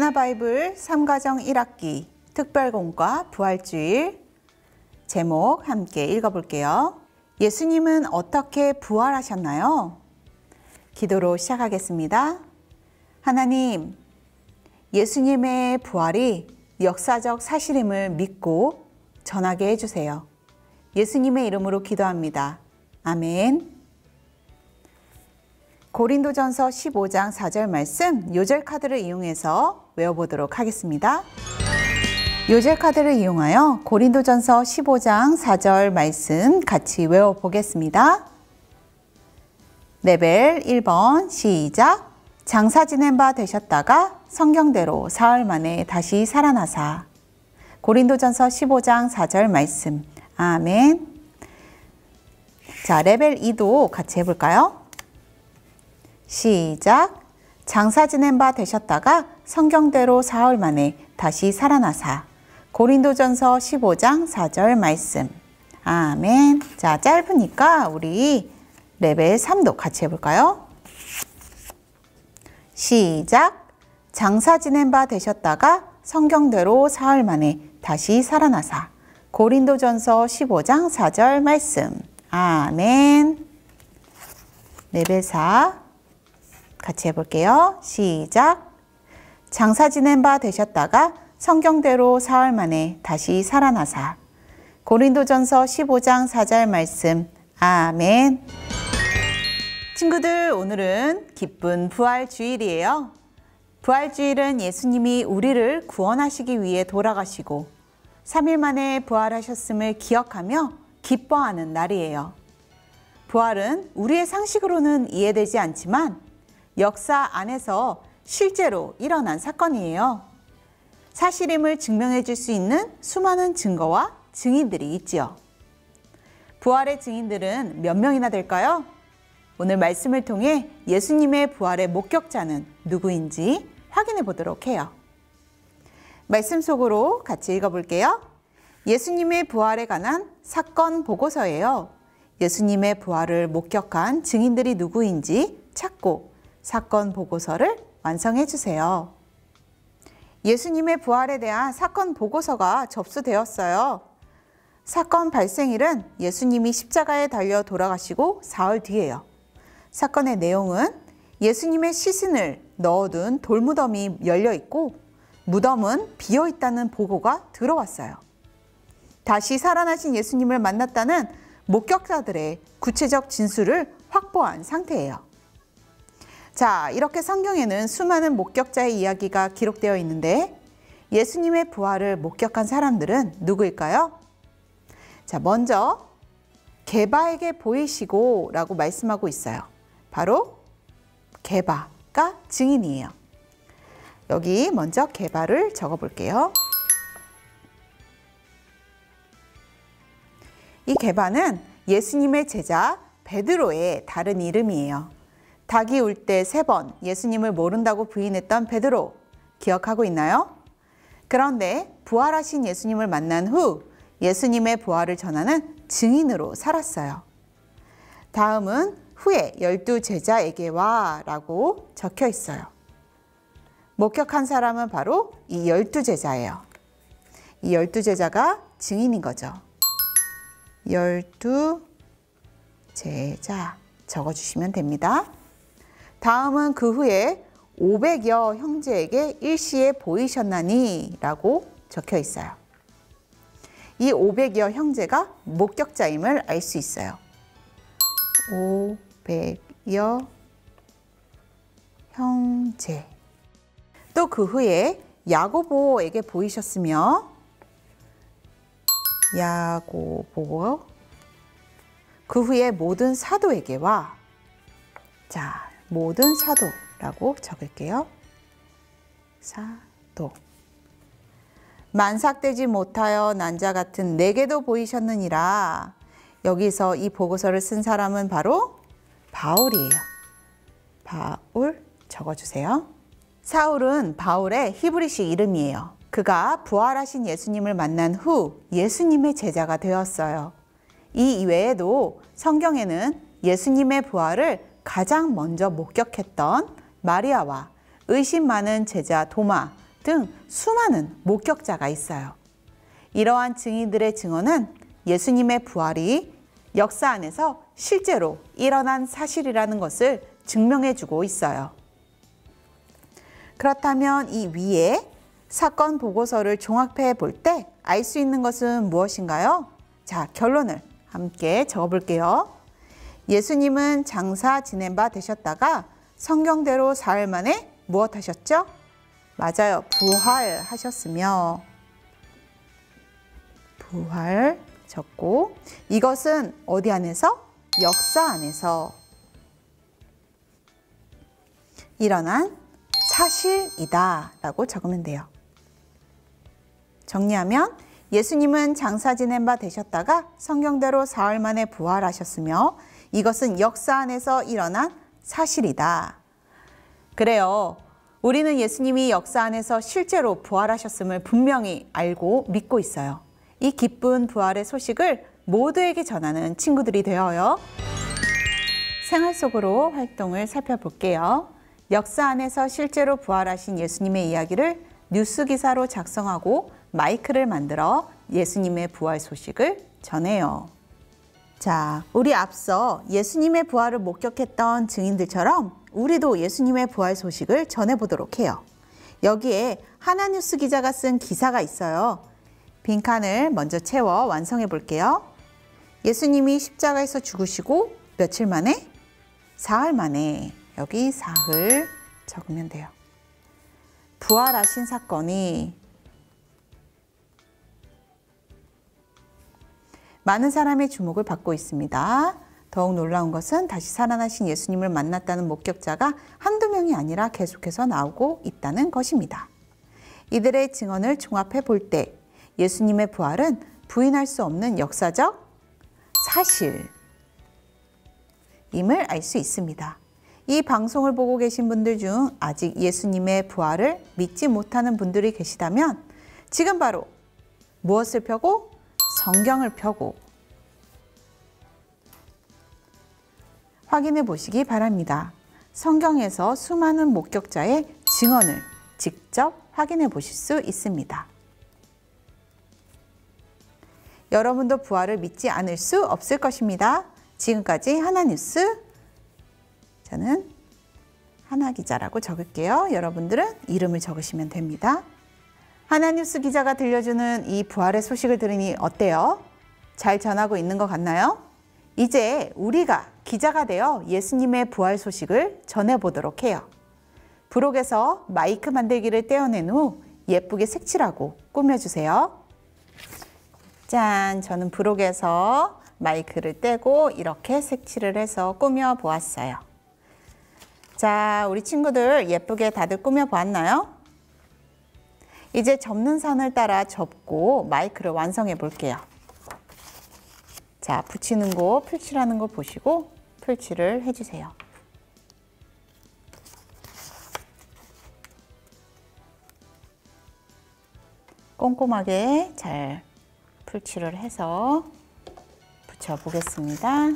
하나바이블 3과정 1학기 특별공과 부활주일 제목 함께 읽어볼게요. 예수님은 어떻게 부활하셨나요? 기도로 시작하겠습니다. 하나님, 예수님의 부활이 역사적 사실임을 믿고 전하게 해주세요. 예수님의 이름으로 기도합니다. 아멘. 고린도전서 15장 4절 말씀 요절 카드를 이용해서 외워보도록 하겠습니다. 요절 카드를 이용하여 고린도전서 15장 4절 말씀 같이 외워보겠습니다. 레벨 1번 시작. 장사 지낸 바 되셨다가 성경대로 사흘 만에 다시 살아나사. 고린도전서 15장 4절 말씀. 아멘. 자, 레벨 2도 같이 해볼까요? 시작. 장사 지낸 바 되셨다가 성경대로 사흘 만에 다시 살아나사. 고린도전서 15장 4절 말씀. 아멘. 자, 짧으니까 우리 레벨 3도 같이 해볼까요? 시작. 장사 지낸 바 되셨다가 성경대로 사흘 만에 다시 살아나사. 고린도전서 15장 4절 말씀. 아멘. 레벨 4 같이 해볼게요. 시작. 장사 지낸 바 되셨다가 성경대로 사흘 만에 다시 살아나사. 고린도전서 15장 4절 말씀. 아멘. 친구들, 오늘은 기쁜 부활주일이에요. 부활주일은 예수님이 우리를 구원하시기 위해 돌아가시고 3일 만에 부활하셨음을 기억하며 기뻐하는 날이에요. 부활은 우리의 상식으로는 이해되지 않지만 역사 안에서 실제로 일어난 사건이에요. 사실임을 증명해 줄 수 있는 수많은 증거와 증인들이 있지요. 부활의 증인들은 몇 명이나 될까요? 오늘 말씀을 통해 예수님의 부활의 목격자는 누구인지 확인해 보도록 해요. 말씀 속으로 같이 읽어볼게요. 예수님의 부활에 관한 사건 보고서예요. 예수님의 부활을 목격한 증인들이 누구인지 찾고 사건 보고서를 완성해 주세요. 예수님의 부활에 대한 사건 보고서가 접수되었어요. 사건 발생일은 예수님이 십자가에 달려 돌아가시고 사흘 뒤에요. 사건의 내용은 예수님의 시신을 넣어둔 돌무덤이 열려 있고 무덤은 비어 있다는 보고가 들어왔어요. 다시 살아나신 예수님을 만났다는 목격자들의 구체적 진술을 확보한 상태예요. 자, 이렇게 성경에는 수많은 목격자의 이야기가 기록되어 있는데 예수님의 부활을 목격한 사람들은 누구일까요? 자, 먼저 게바에게 보이시고 라고 말씀하고 있어요. 바로 게바가 증인이에요. 여기 먼저 게바를 적어볼게요. 이 게바는 예수님의 제자 베드로의 다른 이름이에요. 닭이 울 때 3번 예수님을 모른다고 부인했던 베드로, 기억하고 있나요? 그런데 부활하신 예수님을 만난 후 예수님의 부활을 전하는 증인으로 살았어요. 다음은 후에 12 제자에게와 라고 적혀 있어요. 목격한 사람은 바로 이 12 제자예요. 이 12 제자가 증인인 거죠. 12 제자 적어주시면 됩니다. 다음은 그 후에 500여 형제에게 일시에 보이셨나니 라고 적혀 있어요. 이 500여 형제가 목격자임을 알 수 있어요. 500여 형제. 또 그 후에 야고보에게 보이셨으며 야고보. 그 후에 모든 사도에게와 자, 모든 사도라고 적을게요. 사도. 만삭되지 못하여 난자 같은 내게도 보이셨느니라. 여기서 이 보고서를 쓴 사람은 바로 바울이에요. 바울 적어주세요. 사울은 바울의 히브리식 이름이에요. 그가 부활하신 예수님을 만난 후 예수님의 제자가 되었어요. 이 이외에도 성경에는 예수님의 부활을 가장 먼저 목격했던 마리아와 의심 많은 제자 도마, 등 수많은 목격자가 있어요. 이러한 증인들의 증언은 예수님의 부활이 역사 안에서 실제로 일어난 사실이라는 것을 증명해주고 있어요. 그렇다면 이 위에 사건 보고서를 종합해 볼 때 알 수 있는 것은 무엇인가요? 자, 결론을 함께 적어볼게요. 예수님은 장사 지낸 바 되셨다가 성경대로 사흘 만에 무엇 하셨죠? 맞아요. 부활하셨으며, 부활 적고, 이것은 어디 안에서? 역사 안에서 일어난 사실이다 라고 적으면 돼요. 정리하면 예수님은 장사 지낸 바 되셨다가 성경대로 사흘 만에 부활하셨으며 이것은 역사 안에서 일어난 사실이다. 그래요. 우리는 예수님이 역사 안에서 실제로 부활하셨음을 분명히 알고 믿고 있어요. 이 기쁜 부활의 소식을 모두에게 전하는 친구들이 되어요. 생활 속으로 활동을 살펴볼게요. 역사 안에서 실제로 부활하신 예수님의 이야기를 뉴스 기사로 작성하고 마이크를 만들어 예수님의 부활 소식을 전해요. 자, 우리 앞서 예수님의 부활을 목격했던 증인들처럼 우리도 예수님의 부활 소식을 전해보도록 해요. 여기에 하나뉴스 기자가 쓴 기사가 있어요. 빈칸을 먼저 채워 완성해 볼게요. 예수님이 십자가에서 죽으시고 며칠 만에? 사흘 만에. 여기 사흘 적으면 돼요. 부활하신 사건이 많은 사람의 주목을 받고 있습니다. 더욱 놀라운 것은 다시 살아나신 예수님을 만났다는 목격자가 한두 명이 아니라 계속해서 나오고 있다는 것입니다. 이들의 증언을 종합해 볼 때 예수님의 부활은 부인할 수 없는 역사적 사실임을 알 수 있습니다. 이 방송을 보고 계신 분들 중 아직 예수님의 부활을 믿지 못하는 분들이 계시다면 지금 바로 무엇을 펴고? 성경을 펴고 확인해 보시기 바랍니다. 성경에서 수많은 목격자의 증언을 직접 확인해 보실 수 있습니다. 여러분도 부활을 믿지 않을 수 없을 것입니다. 지금까지 하나뉴스, 저는 하나기자라고 적을게요. 여러분들은 이름을 적으시면 됩니다. 하나뉴스 기자가 들려주는 이 부활의 소식을 들으니 어때요? 잘 전하고 있는 것 같나요? 이제 우리가 기자가 되어 예수님의 부활 소식을 전해보도록 해요. 부록에서 마이크 만들기를 떼어낸 후 예쁘게 색칠하고 꾸며주세요. 짠! 저는 부록에서 마이크를 떼고 이렇게 색칠을 해서 꾸며보았어요. 자, 우리 친구들 예쁘게 다들 꾸며보았나요? 이제 접는 선을 따라 접고 마이크를 완성해 볼게요. 자, 붙이는 거, 풀칠하는 거 보시고 풀칠을 해주세요. 꼼꼼하게 잘 풀칠을 해서 붙여보겠습니다.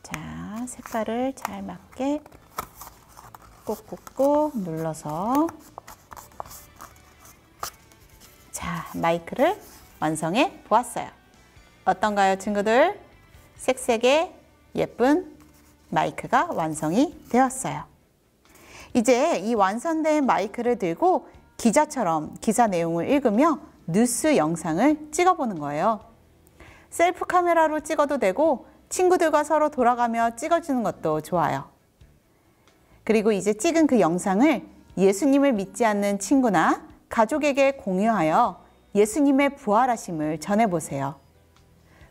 자, 색깔을 잘 맞게 꾹꾹꾹 눌러서 자, 마이크를 완성해 보았어요. 어떤가요, 친구들? 색색의 예쁜 마이크가 완성이 되었어요. 이제 이 완성된 마이크를 들고 기자처럼 기사 내용을 읽으며 뉴스 영상을 찍어보는 거예요. 셀프 카메라로 찍어도 되고 친구들과 서로 돌아가며 찍어주는 것도 좋아요. 그리고 이제 찍은 그 영상을 예수님을 믿지 않는 친구나 가족에게 공유하여 예수님의 부활하심을 전해보세요.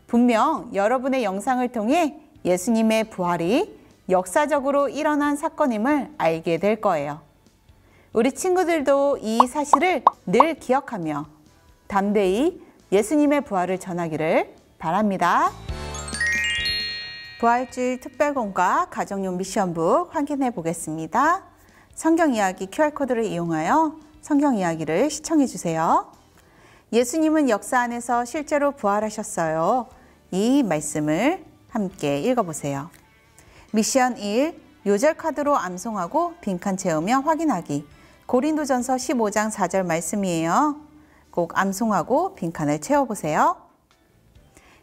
분명 여러분의 영상을 통해 예수님의 부활이 역사적으로 일어난 사건임을 알게 될 거예요. 우리 친구들도 이 사실을 늘 기억하며 담대히 예수님의 부활을 전하기를 바랍니다. 부활주일 특별공과 가정용 미션북 확인해 보겠습니다. 성경 이야기 QR코드를 이용하여 성경 이야기를 시청해 주세요. 예수님은 역사 안에서 실제로 부활하셨어요. 이 말씀을 함께 읽어보세요. 미션 1. 요절 카드로 암송하고 빈칸 채우며 확인하기. 고린도전서 15장 4절 말씀이에요. 꼭 암송하고 빈칸을 채워보세요.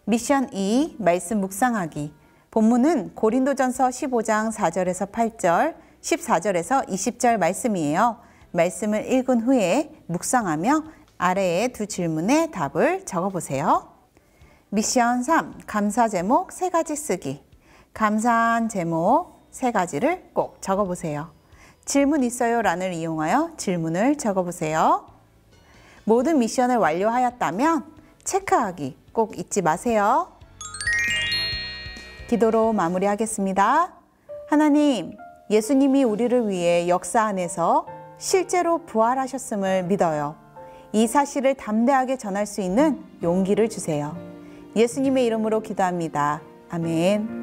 미션 2. 말씀 묵상하기. 본문은 고린도전서 15장 4절에서 8절, 14절에서 20절 말씀이에요. 말씀을 읽은 후에 묵상하며 아래의 두 질문에 답을 적어보세요. 미션 3. 감사 제목 3가지 쓰기. 감사한 제목 3가지를 꼭 적어보세요. 질문 있어요 란을 이용하여 질문을 적어보세요. 모든 미션을 완료하였다면 체크하기 꼭 잊지 마세요. 기도로 마무리하겠습니다. 하나님, 예수님이 우리를 위해 역사 안에서 실제로 부활하셨음을 믿어요. 이 사실을 담대하게 전할 수 있는 용기를 주세요. 예수님의 이름으로 기도합니다. 아멘.